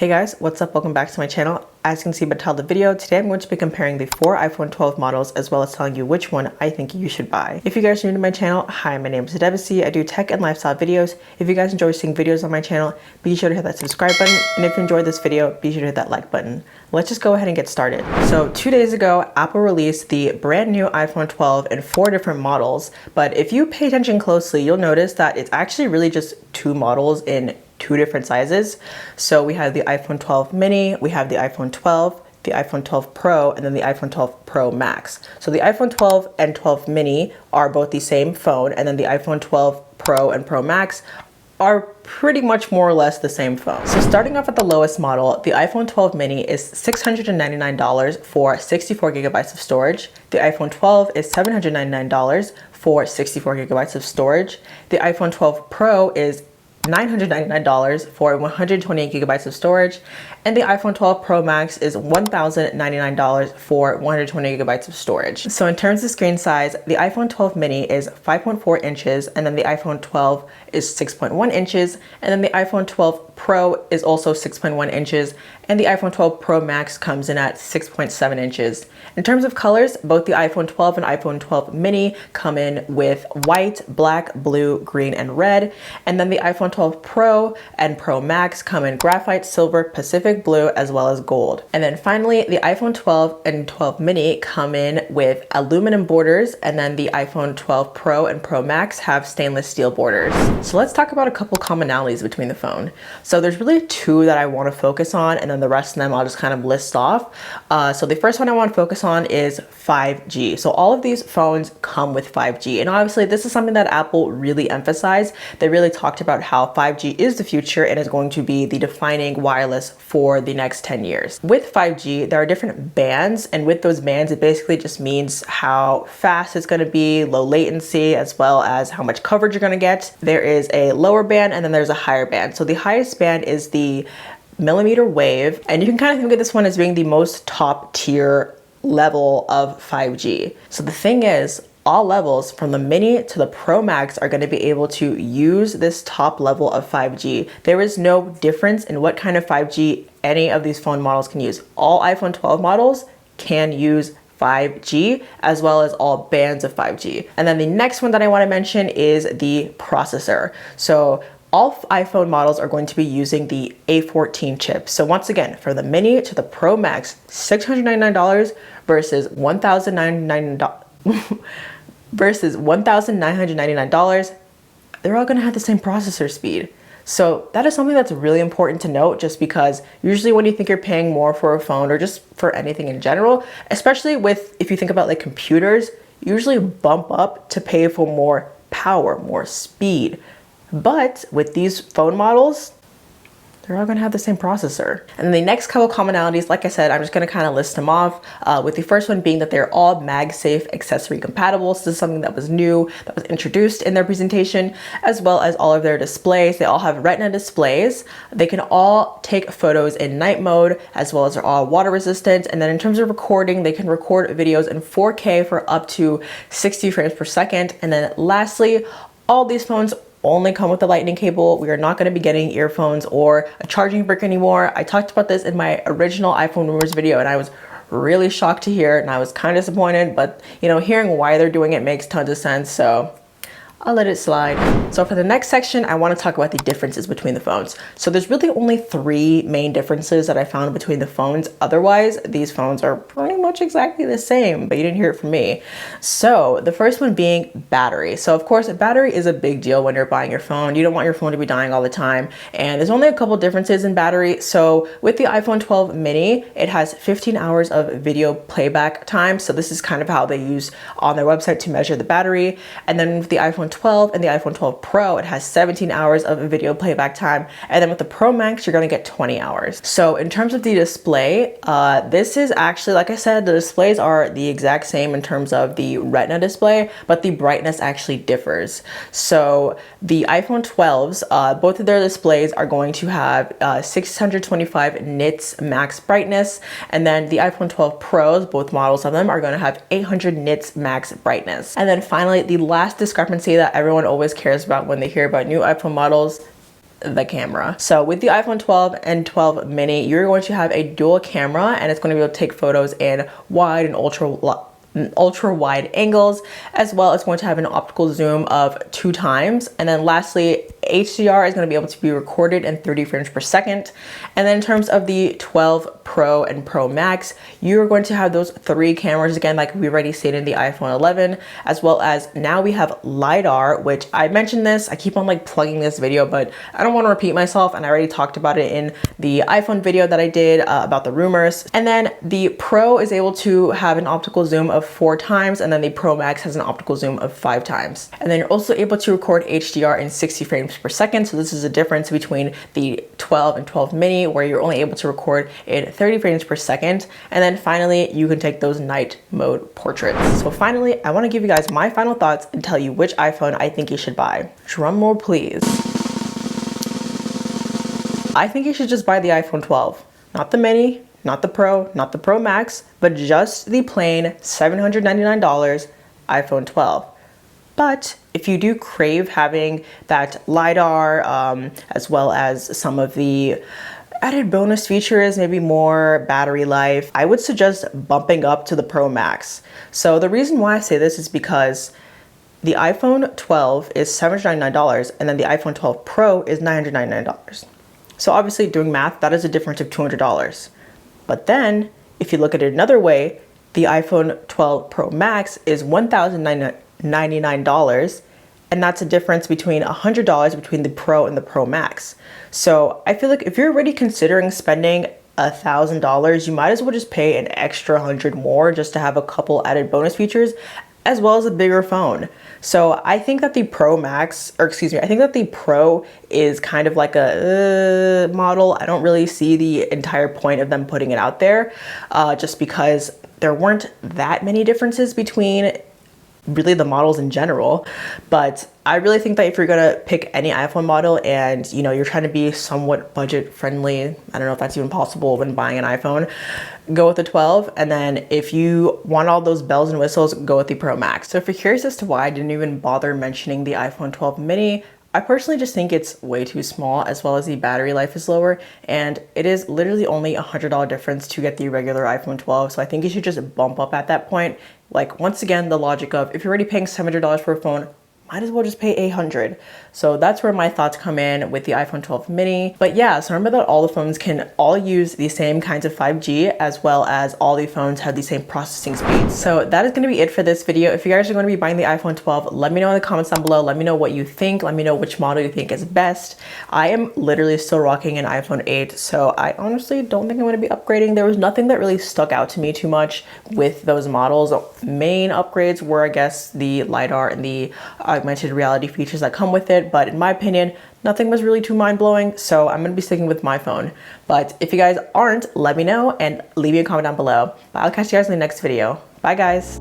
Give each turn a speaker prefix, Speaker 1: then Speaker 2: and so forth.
Speaker 1: Hey guys, what's up? Welcome back to my channel. As you can see by the title of the video, today I'm going to be comparing the 4 iPhone 12 models as well as telling you which one I think you should buy. If you guys are new to my channel, hi, my name is Adebisi. I do tech and lifestyle videos. If you guys enjoy seeing videos on my channel, be sure to hit that subscribe button. And if you enjoyed this video, be sure to hit that like button. Let's just go ahead and get started. So 2 days ago, Apple released the brand new iPhone 12 in 4 different models. But if you pay attention closely, you'll notice that it's actually really just 2 models in 2 different sizes. So we have the iPhone 12 mini, we have the iPhone 12, the iPhone 12 Pro, and then the iPhone 12 Pro Max. So the iPhone 12 and 12 mini are both the same phone, and then the iPhone 12 Pro and Pro Max are pretty much more or less the same phone. So starting off at the lowest model, the iPhone 12 mini is $699 for 64 gigabytes of storage. The iPhone 12 is $799 for 64 gigabytes of storage. The iPhone 12 Pro is $999 for 128 gigabytes of storage, and the iPhone 12 Pro Max is $1,099 for 120 gigabytes of storage. So in terms of screen size, the iPhone 12 mini is 5.4 inches, and then the iPhone 12 is 6.1 inches, and then the iPhone 12 Pro is also 6.1 inches, and the iPhone 12 Pro Max comes in at 6.7 inches. In terms of colors, both the iPhone 12 and iPhone 12 mini come in with white, black, blue, green, and red, and then the iPhone 12 Pro and Pro Max come in graphite, silver, Pacific blue, as well as gold. And then finally, the iPhone 12 and 12 mini come in with aluminum borders, and then the iPhone 12 Pro and Pro Max have stainless steel borders. So let's talk about a couple commonalities between the phone. So there's really 2 that I want to focus on, and then the rest of them I'll just kind of list off. So the first one I want to focus on is 5G. So all of these phones come with 5G, and obviously this is something that Apple really emphasized. They really talked about how 5G is the future and is going to be the defining wireless for the next 10 years. With 5G, there are different bands, and with those bands, it basically just means how fast it's going to be, low latency, as well as how much coverage you're going to get. There is a lower band and then there's a higher band. So the highest band is the millimeter wave, and you can kind of think of this one as being the most top tier level of 5G. So the thing is, all levels from the mini to the Pro Max are going to be able to use this top level of 5G. There is no difference in what kind of 5G any of these phone models can use. All iPhone 12 models can use 5G, as well as all bands of 5G. And then the next one that I want to mention is the processor. So all iPhone models are going to be using the A14 chip. So once again, for the mini to the Pro Max, $699 versus $1,999, they're all going to have the same processor speed. So that is something that's really important to note, just because usually when you think you're paying more for a phone or just for anything in general, especially with, if you think about like computers, you usually bump up to pay for more power, more speed. But with these phone models, they're all going to have the same processor. And the next couple commonalities, like I said, I'm just going to kind of list them off, with the first one being that they're all MagSafe accessory compatible. So this is something that was new, that was introduced in their presentation, as well as all of their displays. They all have Retina displays. They can all take photos in night mode, as well as they're all water resistant. And then in terms of recording, they can record videos in 4K for up to 60 frames per second. And then lastly, all these phones only come with a lightning cable. We are not going to be getting earphones or a charging brick anymore. I talked about this in my original iPhone rumors video, and I was really shocked to hear it, and I was kind of disappointed, but you know, hearing why they're doing it makes tons of sense, so I'll let it slide. So for the next section, I want to talk about the differences between the phones. So there's really only 3 main differences that I found between the phones. Otherwise, these phones are pretty much exactly the same, but you didn't hear it from me. So the first one being battery. So of course, a battery is a big deal when you're buying your phone. You don't want your phone to be dying all the time. And there's only a couple differences in battery. So with the iPhone 12 mini, it has 15 hours of video playback time. So this is kind of how they use on their website to measure the battery. And then with the iPhone 12 and the iPhone 12 Pro, it has 17 hours of video playback time. And then with the Pro Max, you're going to get 20 hours. So in terms of the display, this is actually, like I said, the displays are the exact same in terms of the Retina display, but the brightness actually differs. So the iPhone 12s, both of their displays are going to have 625 nits max brightness. And then the iPhone 12 Pros, both models of them, are going to have 800 nits max brightness. And then finally, the last discrepancy that everyone always cares about when they hear about new iPhone models, the camera. So with the iPhone 12 and 12 mini, you're going to have a dual camera, and it's going to be able to take photos in wide and ultra wide angles, as well as going to have an optical zoom of 2 times. And then lastly, HDR is going to be able to be recorded in 30 frames per second. And then in terms of the 12 Pro and Pro Max, you're going to have those 3 cameras again, like we already stated in the iPhone 11, as well as now we have LiDAR, which I mentioned this, I keep on like plugging this video, but I don't want to repeat myself, and I already talked about it in the iPhone video that I did about the rumors. And then the Pro is able to have an optical zoom of 4 times, and then the Pro Max has an optical zoom of 5 times. And then you're also able to record HDR in 60 frames per second. So this is a difference between the 12 and 12 mini, where you're only able to record in 30 frames per second. And then finally, you can take those night mode portraits. So finally, I want to give you guys my final thoughts and tell you which iPhone I think you should buy. Drum roll, please. I think you should just buy the iPhone 12, not the mini, not the Pro, not the Pro Max, but just the plain $799 iPhone 12. But if you do crave having that LiDAR, as well as some of the added bonus features, maybe more battery life, I would suggest bumping up to the Pro Max. So the reason why I say this is because the iPhone 12 is $799, and then the iPhone 12 Pro is $999. So obviously, doing math, that is a difference of $200. But then, if you look at it another way, the iPhone 12 Pro Max is $1,099, and that's a difference between $100 between the Pro and the Pro Max. So I feel like if you're already considering spending $1,000, you might as well just pay an extra $100 more just to have a couple added bonus features, as well as a bigger phone. So I think that the Pro Max, or excuse me, I think that the Pro is kind of like a model. I don't really see the entire point of them putting it out there, just because there weren't that many differences between really the models in general. But I really think that if you're gonna pick any iPhone model and you're trying to be somewhat budget friendly, I don't know if that's even possible when buying an iPhone, go with the 12. And then if you want all those bells and whistles, go with the Pro Max. So if you're curious as to why I didn't even bother mentioning the iPhone 12 mini, I personally just think it's way too small, as well as the battery life is lower, and it is literally only $100 difference to get the regular iPhone 12. So I think you should just bump up at that point. Like, once again, the logic of if you're already paying $700 for a phone, might as well just pay $800. So that's where my thoughts come in with the iPhone 12 mini. But yeah, so remember that all the phones can all use the same kinds of 5G, as well as all the phones have the same processing speeds. So that is going to be it for this video. If you guys are going to be buying the iPhone 12, let me know in the comments down below. Let me know what you think. Let me know which model you think is best. I am literally still rocking an iPhone 8, so I honestly don't think I'm going to be upgrading. There was nothing that really stuck out to me too much with those models. Main upgrades were, I guess, the LiDAR and the augmented reality features that come with it, but in my opinion, nothing was really too mind-blowing, so I'm gonna be sticking with my phone. But if you guys aren't, let me know and leave me a comment down below. But I'll catch you guys in the next video. Bye guys.